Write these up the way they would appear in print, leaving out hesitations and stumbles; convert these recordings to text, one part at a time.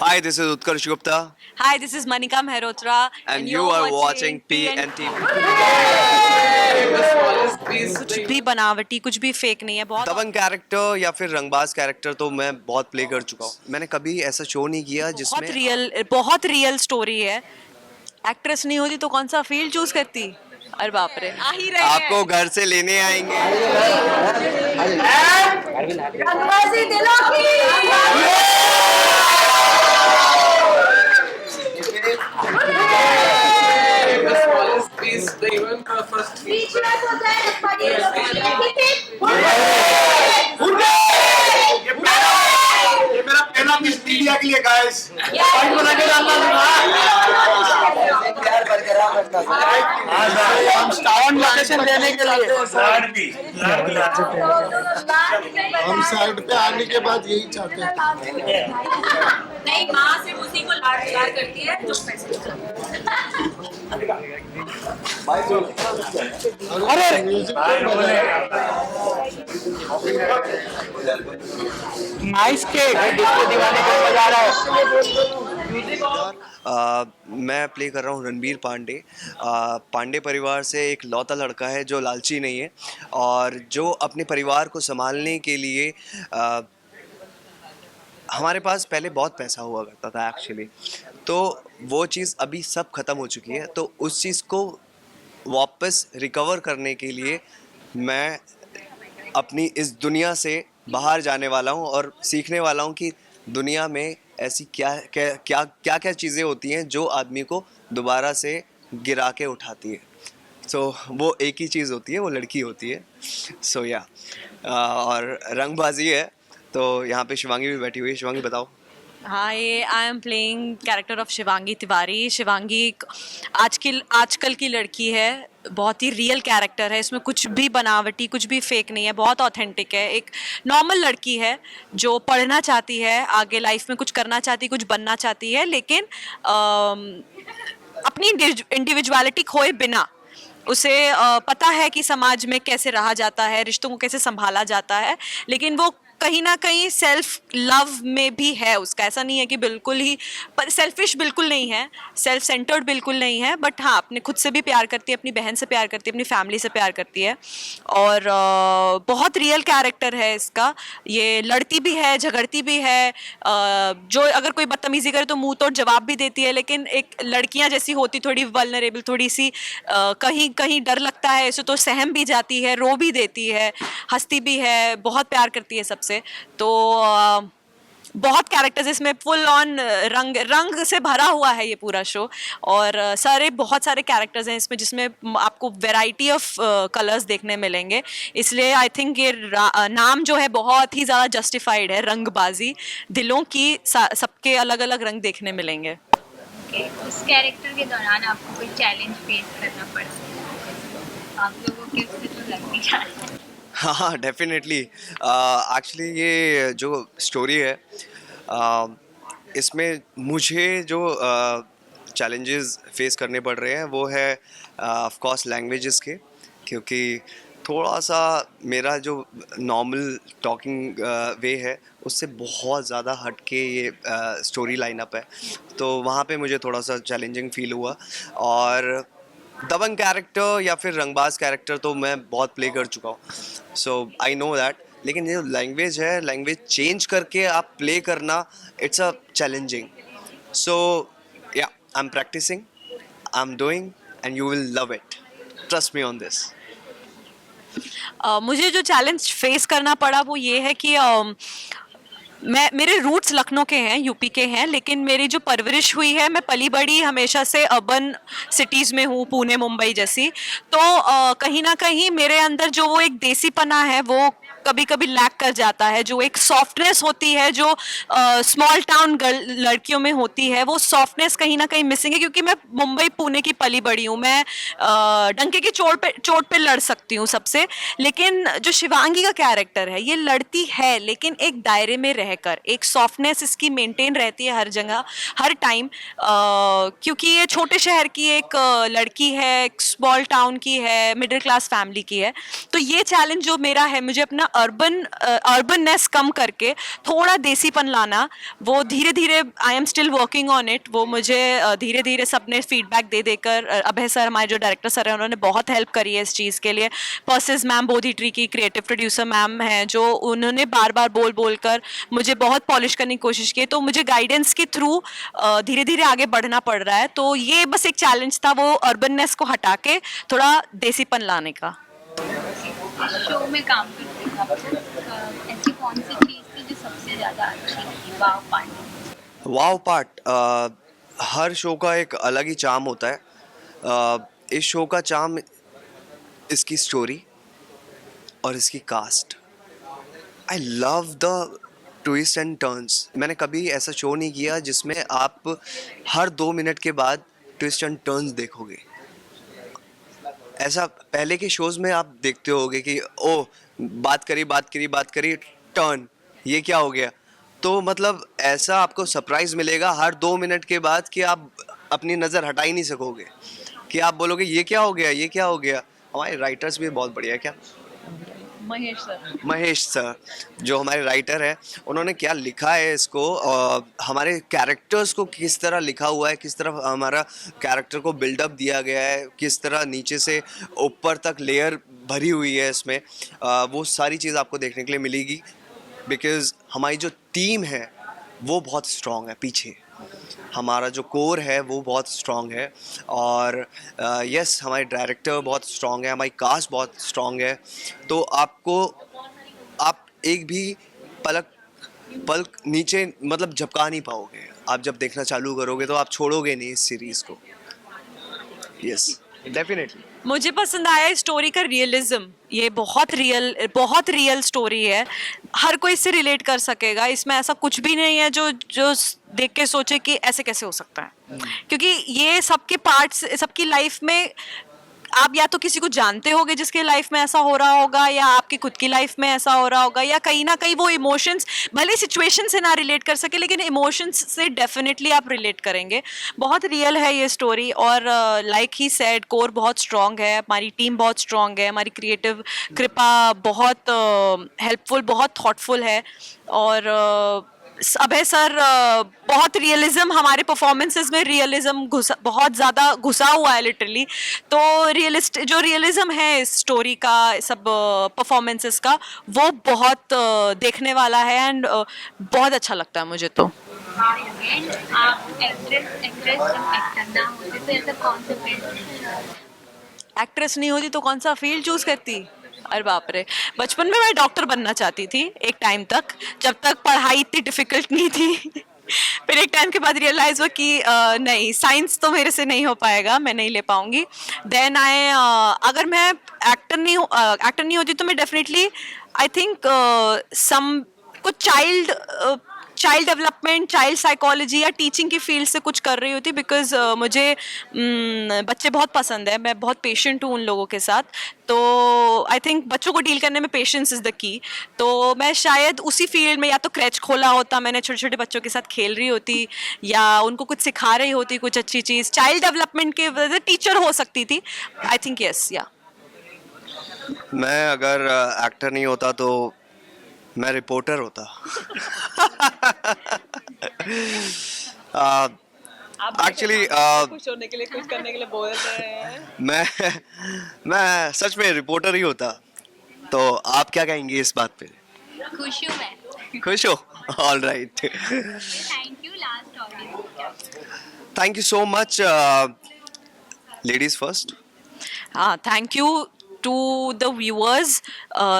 Hi, this is Utkarsh Gupta, Hi, this is Manika Mehrotra, and you are watching PNT. कुछ भी बनावटी, कुछ भी फेक नहीं है. बहुत दबंग कैरेक्टर या फिर रंगबाज कैरेक्टर तो मैं बहुत प्ले कर चुका हूँ. मैंने कभी ऐसा शो नहीं किया जिसमें बहुत रियल स्टोरी है. एक्ट्रेस नहीं होती तो कौन सा फील्ड चूज करती. अरे बाप रे, आ ही रहे आपको हैं. घर से लेने आएंगे. रंगबाजी दिलों की बीच में तो जाए पड़ी ये मेरा पहला मिस मीडिया के लिए गाइस पॉइंट बना के डालना हम साउंड लोकेशन देने के लिए हम साइड पे आने के बाद यही चाहते हैं. नहीं, माँ से उसी को लाड करती है जो पैसे अरे म्यूजिक नाइस केक डिस्को दीवाने को बजा रहा है. मैं प्ले कर रहा हूँ रणबीर पांडे. पांडे परिवार से एक लौता लड़का है जो लालची नहीं है और जो अपने परिवार को संभालने के लिए हमारे पास पहले बहुत पैसा हुआ करता था एक्चुअली, तो वो चीज़ अभी सब ख़त्म हो चुकी है. तो उस चीज़ को वापस रिकवर करने के लिए मैं अपनी इस दुनिया से बाहर जाने वाला हूँ और सीखने वाला हूँ कि दुनिया में ऐसी क्या क्या क्या क्या क्या चीज़ें होती हैं जो आदमी को दोबारा से गिरा के उठाती है. सो वो एक ही चीज़ होती है, वो लड़की होती है. सो या और रंगबाजी है. तो यहाँ पे शिवांगी भी बैठी हुई है. शिवांगी बताओ. Hi, I am playing character of Shivangi Tiwari. Shivangi एक आजकल की लड़की है. बहुत ही रियल कैरेक्टर है. इसमें कुछ भी बनावटी, कुछ भी फेक नहीं है. बहुत ऑथेंटिक है. एक नॉर्मल लड़की है जो पढ़ना चाहती है, आगे लाइफ में कुछ करना चाहती है, कुछ बनना चाहती है, लेकिन अपनी इंडिविजुअलिटी खोए बिना उसे पता है कि समाज में कैसे रहा जाता है, रिश्तों को कैसे संभाला जाता है, लेकिन वो कहीं ना कहीं सेल्फ लव में भी है उसका. ऐसा नहीं है कि बिल्कुल ही सेल्फिश बिल्कुल नहीं है, सेल्फ सेंटर्ड बिल्कुल नहीं है, बट हाँ अपने खुद से भी प्यार करती है, अपनी बहन से प्यार करती है, अपनी फैमिली से प्यार करती है. और बहुत रियल कैरेक्टर है इसका. ये लड़ती भी है, झगड़ती भी है, जो अगर कोई बदतमीजी करे तो मुंह तोड़ जवाब भी देती है, लेकिन एक लड़कियां जैसी होती, थोड़ी वल्नरेबल, थोड़ी सी कहीं कहीं डर लगता है इसे तो सहम भी जाती है, रो भी देती है, हंसती भी है, बहुत प्यार करती है सबसे. तो बहुत कैरेक्टर्स इसमें फुल ऑन रंग से भरा हुआ है ये पूरा शो. और बहुत सारे कैरेक्टर्स हैं इसमें जिसमें आपको वैरायटी ऑफ कलर्स देखने मिलेंगे. इसलिए आई थिंक ये नाम जो है बहुत ही ज़्यादा जस्टिफाइड है. रंगबाजी दिलों की, सबके अलग अलग रंग देखने मिलेंगे. उस कैरेक्टर के दौरान आपको कोई चैलेंज फेस करना पड़ सकता है? आप लोगों के उससे तो लग नहीं रहा है. हाँ डेफिनेटली. एक्चुअली ये जो स्टोरी है इसमें मुझे जो चैलेंजेस फेस करने पड़ रहे हैं वो है ऑफ कोर्स लैंग्वेजेस के, क्योंकि थोड़ा सा मेरा जो नॉर्मल टॉकिंग वे है उससे बहुत ज़्यादा हट के ये स्टोरी लाइनअप है. तो वहाँ पे मुझे थोड़ा सा चैलेंजिंग फील हुआ. और दबंग कैरेक्टर या फिर रंगबाज कैरेक्टर तो मैं बहुत प्ले कर चुका हूँ, सो आई नो दैट. लेकिन ये लैंग्वेज है, लैंग्वेज चेंज करके आप प्ले करना, it's a challenging. So yeah I am practising, I am doing, and you will love it. Trust me on this. मुझे जो चैलेंज फेस करना पड़ा वो ये है कि मेरे रूट्स लखनऊ के हैं, यूपी के हैं, लेकिन मेरी जो परवरिश हुई है, मैं पली बड़ी हमेशा से अर्बन सिटीज़ में हूँ, पुणे मुंबई जैसी. तो कहीं ना कहीं मेरे अंदर जो वो एक देसीपना है वो कभी कभी लैक कर जाता है. जो एक सॉफ्टनेस होती है जो स्मॉल टाउन लड़कियों में होती है, वो सॉफ्टनेस कहीं ना कहीं मिसिंग है, क्योंकि मैं मुंबई पुणे की पली बड़ी हूँ. मैं डंके की चोट पे लड़ सकती हूँ सबसे. लेकिन जो शिवांगी का कैरेक्टर है, ये लड़ती है लेकिन एक दायरे में रहकर, एक सॉफ्टनेस इसकी मेंटेन रहती है हर जगह, हर टाइम, क्योंकि ये छोटे शहर की एक लड़की है, एक स्मॉल टाउन की है, मिडिल क्लास फैमिली की है. तो ये चैलेंज जो मेरा है, मुझे अपना अर्बननेस कम करके थोड़ा देसीपन लाना, वो धीरे धीरे I am still working on it. वो मुझे धीरे धीरे सबने फीडबैक दे देकर, अभय सर हमारे जो डायरेक्टर सर हैं उन्होंने बहुत हेल्प करी है इस चीज़ के लिए। पर्सिस मैम बोधी ट्री की क्रिएटिव प्रोड्यूसर मैम हैं, जो उन्होंने बार बार बोल कर मुझे बहुत पॉलिश करने की कोशिश की, तो मुझे गाइडेंस के थ्रू धीरे धीरे आगे बढ़ना पड़ रहा है। तो ये बस एक चैलेंज था, वो अर्बननेस को हटा के थोड़ा देसीपन लाने का। शो में काम करते हैं आपको ऐसी कौन सी चीज़ थी जो सबसे ज़्यादा अच्छी लगी? वाव पार्ट। वाव पार्ट, हर शो का एक अलग ही चार्म होता है। इस शो का चार्म इसकी स्टोरी और इसकी cast. I love the twist and turns. मैंने कभी ऐसा शो नहीं किया जिसमें आप हर 2 मिनट के बाद ट्विस्ट एंड टर्न्स देखोगे। ऐसा पहले के शोज़ में आप देखते होगे कि ओ बात करी टर्न, ये क्या हो गया। तो मतलब ऐसा आपको सरप्राइज़ मिलेगा हर 2 मिनट के बाद कि आप अपनी नज़र हटा ही नहीं सकोगे, कि आप बोलोगे ये क्या हो गया। हमारे राइटर्स भी बहुत बढ़िया है। क्या महेश सर जो हमारे राइटर हैं, उन्होंने क्या लिखा है इसको, हमारे कैरेक्टर्स को किस तरह लिखा हुआ है, किस तरह हमारा कैरेक्टर को बिल्डअप दिया गया है, किस तरह नीचे से ऊपर तक लेयर भरी हुई है इसमें, वो सारी चीज़ आपको देखने के लिए मिलेगी। बिकॉज़ हमारी जो टीम है वो बहुत स्ट्रॉन्ग है, पीछे हमारा जो कोर है वो बहुत स्ट्रॉन्ग है, और यस हमारे डायरेक्टर बहुत स्ट्रॉन्ग है, हमारी कास्ट बहुत स्ट्रॉन्ग है। तो आप एक भी पलक नीचे मतलब झपका नहीं पाओगे। आप जब देखना चालू करोगे तो आप छोड़ोगे नहीं इस सीरीज़ को। Yes definitely. मुझे पसंद आया स्टोरी का रियलिज्म। ये बहुत रियल स्टोरी है, हर कोई इससे रिलेट कर सकेगा। इसमें ऐसा कुछ भी नहीं है जो देख के सोचे कि ऐसे कैसे हो सकता है, क्योंकि ये सबके पार्ट्स, सबकी लाइफ में आप या तो किसी को जानते होगे जिसके लाइफ में ऐसा हो रहा होगा, या आपकी खुद की लाइफ में ऐसा हो रहा होगा, या कहीं ना कहीं वो इमोशंस भले सिचुएशन से ना रिलेट कर सके लेकिन इमोशंस से डेफिनेटली आप रिलेट करेंगे। बहुत रियल है ये स्टोरी, और लाइक ही सेड कोर बहुत स्ट्रॉन्ग है, हमारी टीम बहुत स्ट्रॉन्ग है, हमारी क्रिएटिव कृपा बहुत हेल्पफुल, बहुत थॉटफुल है, और अभय सर बहुत रियलिज्म, हमारे परफॉर्मेंसेस में रियलिज्म बहुत ज़्यादा घुसा हुआ है लिटरली। तो रियलिज्म है इस स्टोरी का, सब परफॉर्मेंसेस का, वो बहुत देखने वाला है, एंड बहुत अच्छा लगता है मुझे। तो आप एक्ट्रेस ना होते तो ऐसा कौन सा फील्ड? एक्ट्रेस नहीं होती तो कौन सा फील्ड चूज करती? अरे बाप रे, बचपन में मैं डॉक्टर बनना चाहती थी एक टाइम तक, जब तक पढ़ाई इतनी डिफिकल्ट नहीं थी। फिर एक टाइम के बाद रियलाइज हुआ कि नहीं, साइंस तो मेरे से नहीं हो पाएगा, मैं नहीं ले पाऊंगी। देन अगर मैं एक्टर नहीं होती तो मैं डेफिनेटली आई थिंक कुछ चाइल्ड डेवलपमेंट, चाइल्ड साइकोलॉजी या टीचिंग की फील्ड से कुछ कर रही होती, बिकॉज मुझे बच्चे बहुत पसंद है, मैं बहुत पेशेंट हूँ उन लोगों के साथ। तो आई थिंक बच्चों को डील करने में पेशेंस इज़ द की। तो मैं शायद उसी फील्ड में या तो क्रैच खोला होता, मैंने छोटे छोटे बच्चों के साथ खेल रही होती, या उनको कुछ सिखा रही होती, कुछ अच्छी चीज़ चाइल्ड डेवलपमेंट के वजह से टीचर हो सकती थी। आई थिंक यस, या मैं अगर एक्टर नहीं होता तो मैं रिपोर्टर होता। एक्चुअली खुश होने के लिए, कुछ करने के लिए बोल रहे हैं। मैं सच में रिपोर्टर ही होता। तो आप क्या कहेंगे इस बात पे? खुश हूँ मैं। खुश हो? All right. Thank you. Last audience. Thank you so much. Ladies first. हाँ, thank you to the viewers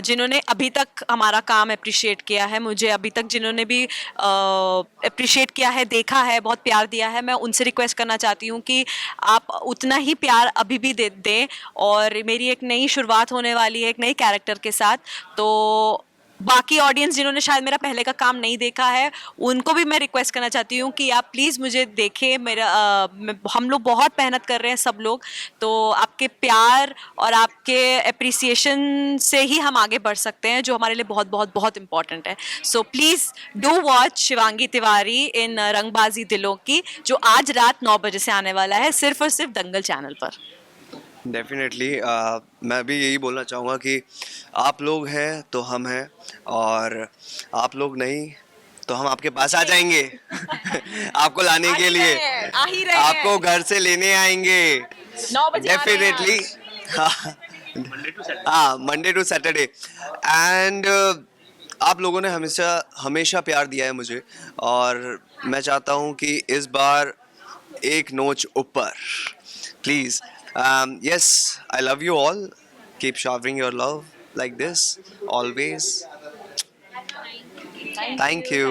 जिन्होंने अभी तक हमारा काम अप्रिशिएट किया है, मुझे अभी तक जिन्होंने भी अप्रिशिएट किया है, देखा है, बहुत प्यार दिया है। मैं उनसे रिक्वेस्ट करना चाहती हूँ कि आप उतना ही प्यार अभी भी दें। और मेरी एक नई शुरुआत होने वाली है एक नई कैरेक्टर के साथ, तो बाकी ऑडियंस जिन्होंने शायद मेरा पहले का काम नहीं देखा है उनको भी मैं रिक्वेस्ट करना चाहती हूँ कि आप प्लीज़ मुझे देखें। हम लोग बहुत मेहनत कर रहे हैं सब लोग, तो आपके प्यार और आपके अप्रिसिएशन से ही हम आगे बढ़ सकते हैं, जो हमारे लिए बहुत बहुत बहुत इंपॉर्टेंट है। So please do watch Shivangi Tiwari in Rangbaazi Dilon की, जो आज रात 9 बजे से आने वाला है, सिर्फ और सिर्फ दंगल चैनल पर। डेफिनेटली मैं भी यही बोलना चाहूँगा कि आप लोग हैं तो हम हैं, और आप लोग नहीं तो हम आपके पास आ जाएंगे आपको लाने के लिए, आ ही रहे हैं। आपको घर से लेने आएंगे 9 बजे आ रहे हैं डेफिनेटली। हाँ, मंडे टू सैटरडे। एंड आप लोगों ने हमेशा हमेशा प्यार दिया है मुझे, और मैं चाहता हूँ कि इस बार एक नोच ऊपर, please. Yes, I love you all, keep showering your love like this always. Thank you.